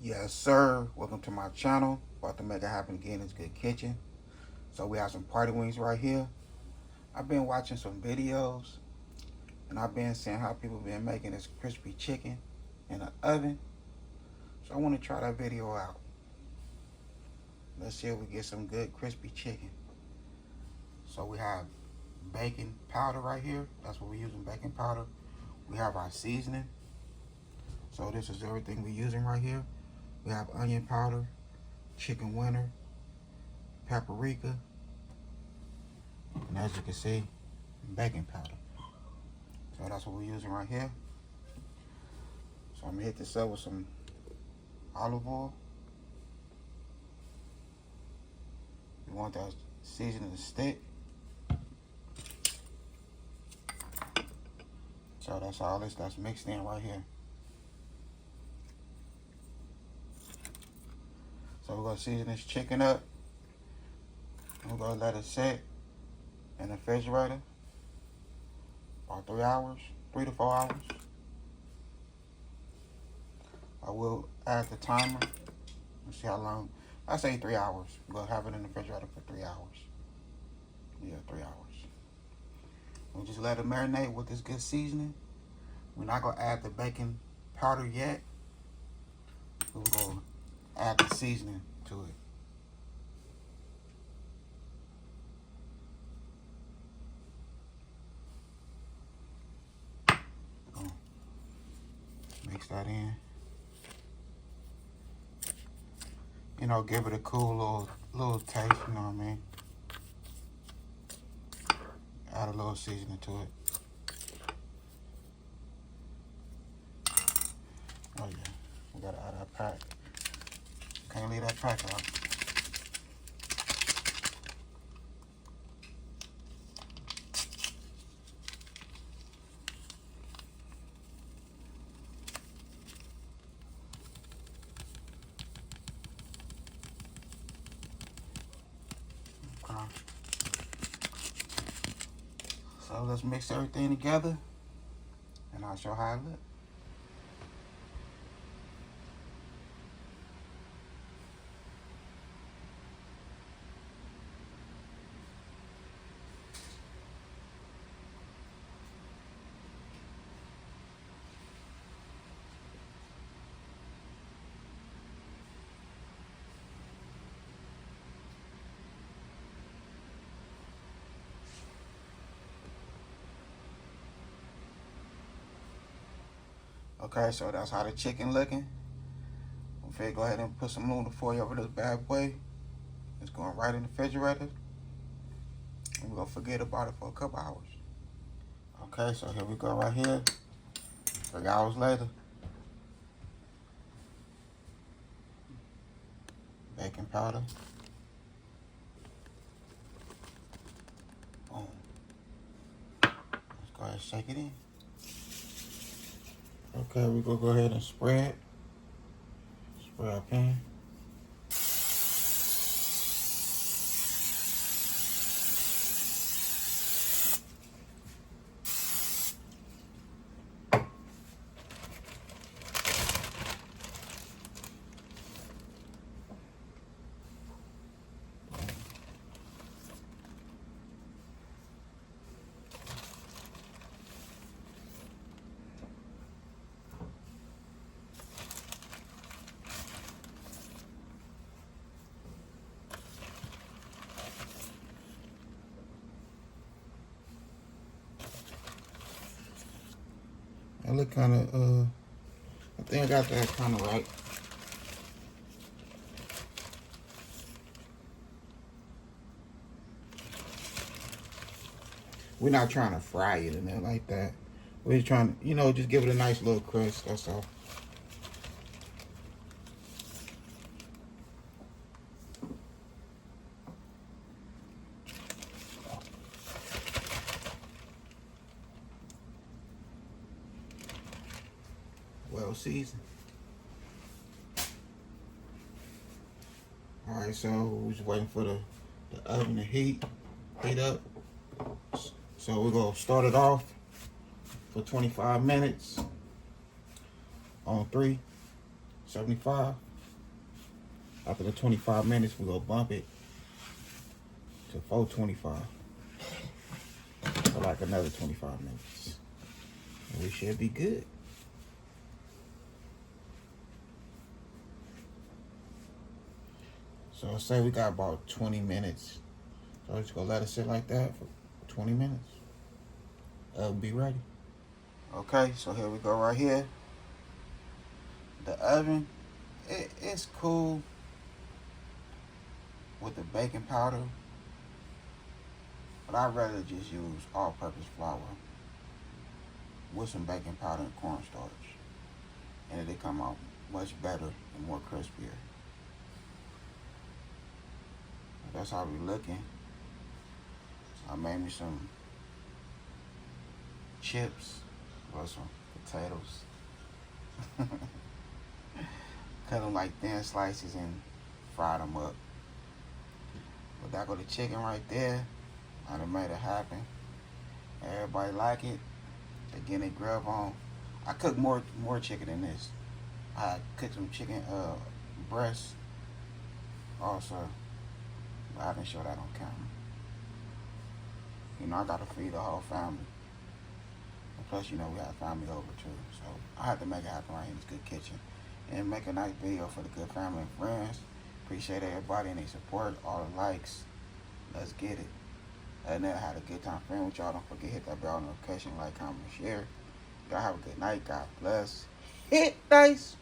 Yes, sir. Welcome to my channel. About to make it happen again. It's Good Kitchen. So we have some party wings right here. I've been watching some videos, and I've been seeing how people been making this crispy chicken in the oven. So I want to try that video out. Let's see if we get some good crispy chicken. So we have baking powder right here. That's what we're using, baking powder. We have our seasoning. So this is everything we're using right here. We have onion powder, chicken winter, paprika, and as you can see, baking powder. So that's what we're using right here. So I'm gonna hit this up with some olive oil. You want that seasoning to stick. So that's all that's mixed in right here. So we're gonna season this chicken up. We're gonna let it sit in the refrigerator for 3 hours, 3 to 4 hours. I will add the timer. Let's see how long. I say 3 hours. We'll have it in the refrigerator for 3 hours. Yeah, 3 hours. We'll just let it marinate with this good seasoning. We're not gonna add the baking powder yet. We're gonna add the seasoning to it. Mix that in. You know, give it a cool little taste, you know what I mean? Add a little seasoning to it. Oh yeah, we gotta add that pack. Can't leave that pack out. Okay. So let's mix everything together, and I'll show how it looks. Okay, so that's how the chicken looking. I'm finna go ahead and put some aluminum foil over this bad boy. It's going right in the refrigerator. And we're gonna forget about it for a couple hours. Okay, so here we go right here. 3 hours later. Baking powder. Boom. Let's go ahead and shake it in. Okay, we're gonna go ahead and spread our pan. I look kind of, I think I got that kind of right. We're not trying to fry it in there like that. We're just trying to, you know, just give it a nice little crisp, that's all. Well seasoned. All right, so we're just waiting for the oven to heat up. So we're gonna start it off for 25 minutes on 375. After the 25 minutes, we're gonna bump it to 425 for like another 25 minutes. And we should be good. So say we got about 20 minutes. So we're just gonna let it sit like that for 20 minutes. We'll be ready. Okay, so here we go right here. The oven, it's cool with the baking powder, but I'd rather just use all-purpose flour with some baking powder and cornstarch, and it'll come out much better and more crispier. That's how we looking. I made me some chips or some potatoes. Cut them like thin slices and fry them up. But that go the chicken right there. I done made it happen. Everybody like it. They getting their grub on. I cooked more chicken than this. I cooked some chicken breast also. But I didn't show that on camera. You know, I gotta feed the whole family. And plus, you know, we have family over too. So I had to make it happen right here in this good kitchen. And make a nice video for the good family and friends. Appreciate everybody and their support, all the likes. Let's get it. And then I had a good time playing with y'all. Don't forget, hit that bell notification, like, comment, share. Y'all have a good night. God bless. Hit dice.